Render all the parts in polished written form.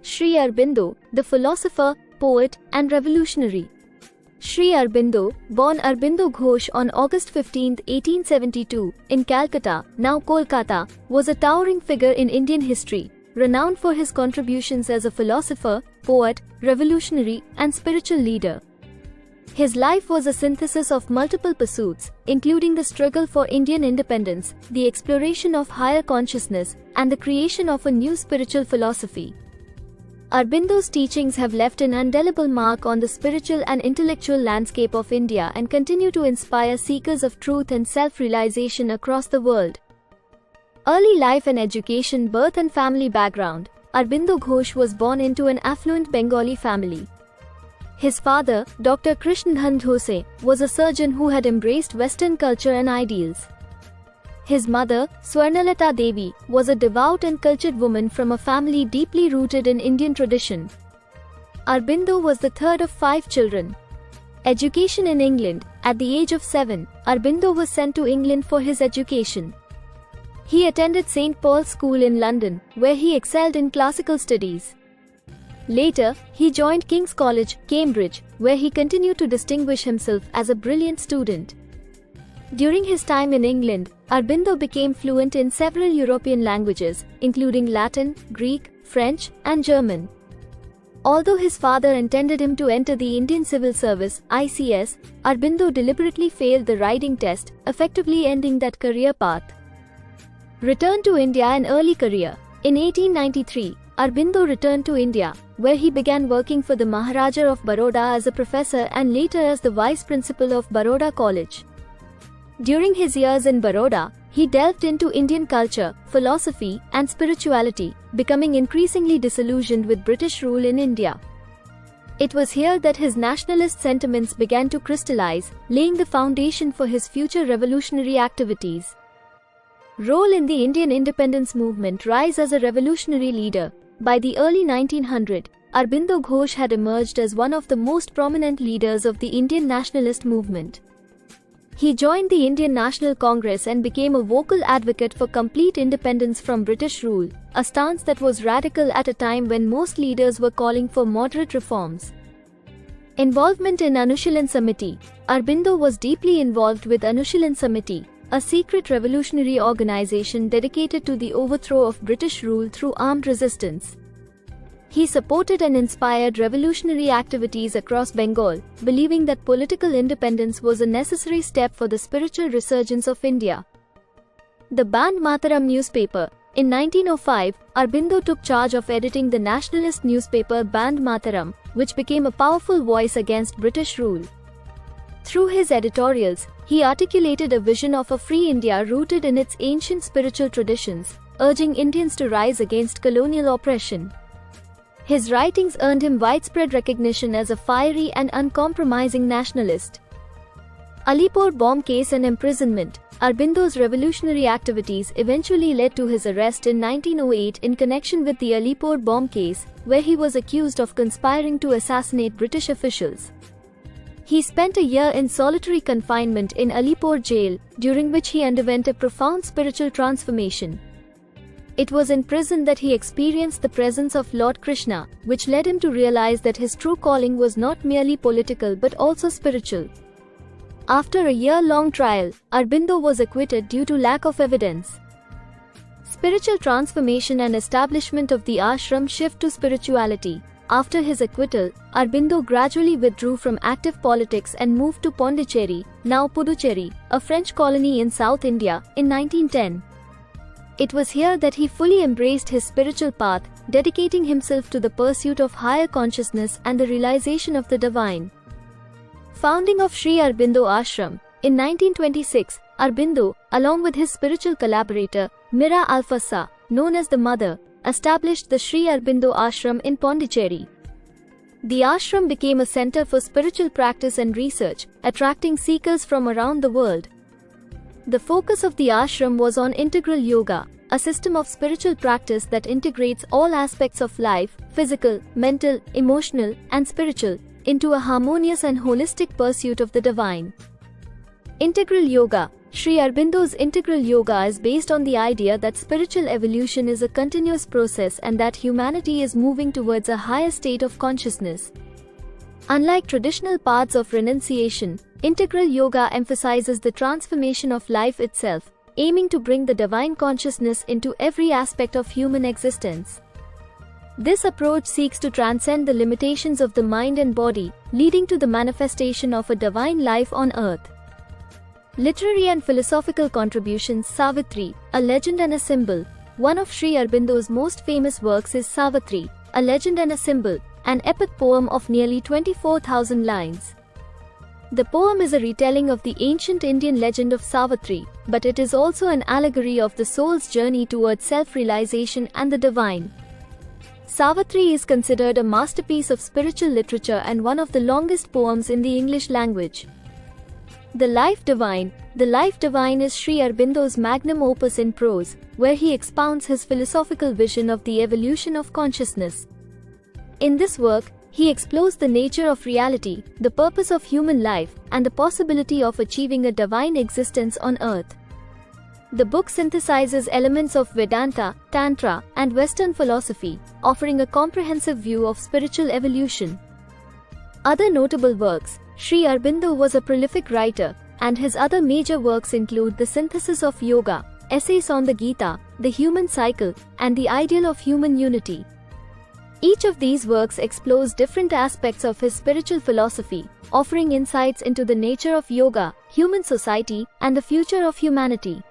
Sri Aurobindo, the philosopher, poet, and revolutionary. Sri Aurobindo, born Aurobindo Ghosh on August 15, 1872, in Calcutta, now Kolkata, was a towering figure in Indian history, renowned for his contributions as a philosopher, poet, revolutionary, and spiritual leader. His life was a synthesis of multiple pursuits, including the struggle for Indian independence, the exploration of higher consciousness, and the creation of a new spiritual philosophy. Aurobindo's teachings have left an indelible mark on the spiritual and intellectual landscape of India and continue to inspire seekers of truth and self-realization across the world. Early life and education. Birth and family background. Aurobindo Ghosh was born into an affluent Bengali family. His father, Dr. Krishnadhan Dhose, was a surgeon who had embraced Western culture and ideals. His mother, Swarnalata Devi, was a devout and cultured woman from a family deeply rooted in Indian tradition. Aurobindo was the third of 5 children. Education in England. At the age of 7, Aurobindo was sent to England for his education. He attended St. Paul's School in London, where he excelled in classical studies. Later, he joined King's College, Cambridge, where he continued to distinguish himself as a brilliant student. During his time in England, Aurobindo became fluent in several European languages, including Latin, Greek, French, and German. Although his father intended him to enter the Indian Civil Service (ICS), Aurobindo deliberately failed the writing test, effectively ending that career path. Return to India and early career. In 1893, Aurobindo returned to India, where he began working for the Maharaja of Baroda as a professor and later as the vice principal of Baroda College. During his years in Baroda, he delved into Indian culture, philosophy, and spirituality, becoming increasingly disillusioned with British rule in India. It was here that his nationalist sentiments began to crystallize, laying the foundation for his future revolutionary activities. Role in the Indian independence movement. Rise as a revolutionary leader. By the early 1900s, Aurobindo Ghosh had emerged as one of the most prominent leaders of the Indian nationalist movement. He joined the Indian National Congress and became a vocal advocate for complete independence from British rule, a stance that was radical at a time when most leaders were calling for moderate reforms. Involvement in Anushilan Samiti. Aurobindo was deeply involved with Anushilan Samiti, a secret revolutionary organization dedicated to the overthrow of British rule through armed resistance. He supported and inspired revolutionary activities across Bengal, believing that political independence was a necessary step for the spiritual resurgence of India. The Band Mataram newspaper. In 1905, Aurobindo took charge of editing the nationalist newspaper Band Mataram, which became a powerful voice against British rule. Through his editorials, he articulated a vision of a free India rooted in its ancient spiritual traditions, urging Indians to rise against colonial oppression. His writings earned him widespread recognition as a fiery and uncompromising nationalist. Alipore bomb case and imprisonment. Aurobindo's revolutionary activities eventually led to his arrest in 1908 in connection with the Alipore bomb case, where he was accused of conspiring to assassinate British officials. He spent a year in solitary confinement in Alipore jail, during which he underwent a profound spiritual transformation. It was in prison that he experienced the presence of Lord Krishna, which led him to realize that his true calling was not merely political but also spiritual. After a year-long trial, Aurobindo was acquitted due to lack of evidence. Spiritual transformation and establishment of the ashram. Shift to spirituality. After his acquittal, Aurobindo gradually withdrew from active politics and moved to Pondicherry, now Puducherry, a French colony in South India, in 1910. It was here that he fully embraced his spiritual path, dedicating himself to the pursuit of higher consciousness and the realization of the divine. Founding of Sri Aurobindo Ashram. In 1926, Aurobindo, along with his spiritual collaborator, Mira Alfassa, known as the Mother, established the Sri Aurobindo Ashram in Pondicherry. The ashram became a center for spiritual practice and research, attracting seekers from around the world. The focus of the ashram was on integral yoga, a system of spiritual practice that integrates all aspects of life, physical, mental, emotional, and spiritual, into a harmonious and holistic pursuit of the divine. Integral yoga. Sri Aurobindo's integral yoga is based on the idea that spiritual evolution is a continuous process and that humanity is moving towards a higher state of consciousness. Unlike traditional paths of renunciation, integral yoga emphasizes the transformation of life itself, aiming to bring the divine consciousness into every aspect of human existence. This approach seeks to transcend the limitations of the mind and body, leading to the manifestation of a divine life on earth. Literary and philosophical contributions. Savitri, a legend and a symbol. One of Sri Aurobindo's most famous works is Savitri, a legend and a symbol, an epic poem of nearly 24,000 lines. The poem is a retelling of the ancient Indian legend of Savitri, but it is also an allegory of the soul's journey towards self-realization and the divine. Savitri is considered a masterpiece of spiritual literature and one of the longest poems in the English language. The Life Divine. The Life Divine is Sri Aurobindo's magnum opus in prose, where he expounds his philosophical vision of the evolution of consciousness. In this work, he explores the nature of reality, the purpose of human life, and the possibility of achieving a divine existence on earth. The book synthesizes elements of Vedanta, Tantra, and Western philosophy, offering a comprehensive view of spiritual evolution. Other notable works. Sri Aurobindo was a prolific writer, and his other major works include The Synthesis of Yoga, Essays on the Gita, The Human Cycle, and The Ideal of Human Unity. Each of these works explores different aspects of his spiritual philosophy, offering insights into the nature of yoga, human society, and the future of humanity.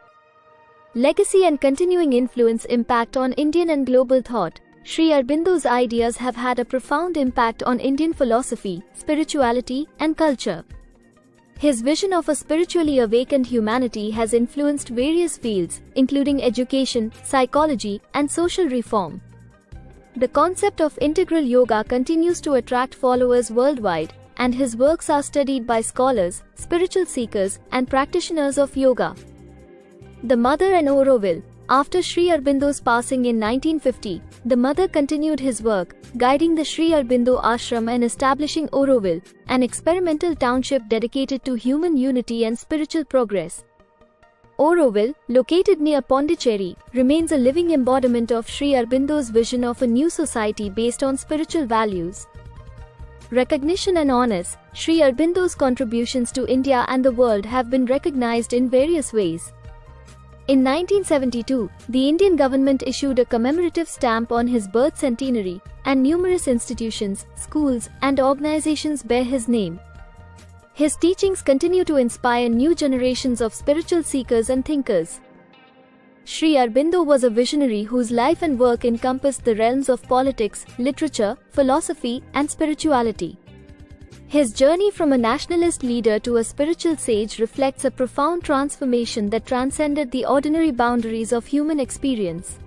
Legacy and continuing influence. Impact on Indian and global thought. Sri Aurobindo's ideas have had a profound impact on Indian philosophy, spirituality, and culture. His vision of a spiritually awakened humanity has influenced various fields, including education, psychology, and social reform. The concept of integral yoga continues to attract followers worldwide, and his works are studied by scholars, spiritual seekers, and practitioners of yoga. The Mother and Auroville. After Sri Aurobindo's passing in 1950, the mother continued his work, guiding the Sri Aurobindo Ashram and establishing Auroville, an experimental township dedicated to human unity and spiritual progress. Auroville, located near Pondicherry, remains a living embodiment of Sri Aurobindo's vision of a new society based on spiritual values. Recognition and honors. Sri Aurobindo's contributions to India and the world have been recognized in various ways. In 1972, the Indian government issued a commemorative stamp on his birth centenary, and numerous institutions, schools, and organizations bear his name. His teachings continue to inspire new generations of spiritual seekers and thinkers. Sri Aurobindo was a visionary whose life and work encompassed the realms of politics, literature, philosophy, and spirituality. His journey from a nationalist leader to a spiritual sage reflects a profound transformation that transcended the ordinary boundaries of human experience.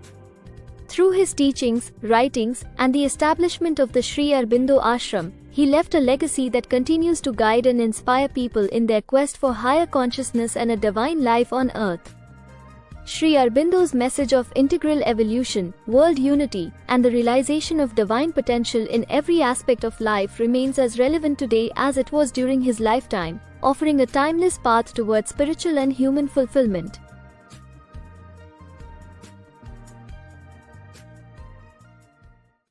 Through his teachings, writings, and the establishment of the Sri Aurobindo Ashram, he left a legacy that continues to guide and inspire people in their quest for higher consciousness and a divine life on earth. Sri Aurobindo's message of integral evolution, world unity, and the realization of divine potential in every aspect of life remains as relevant today as it was during his lifetime, offering a timeless path towards spiritual and human fulfillment.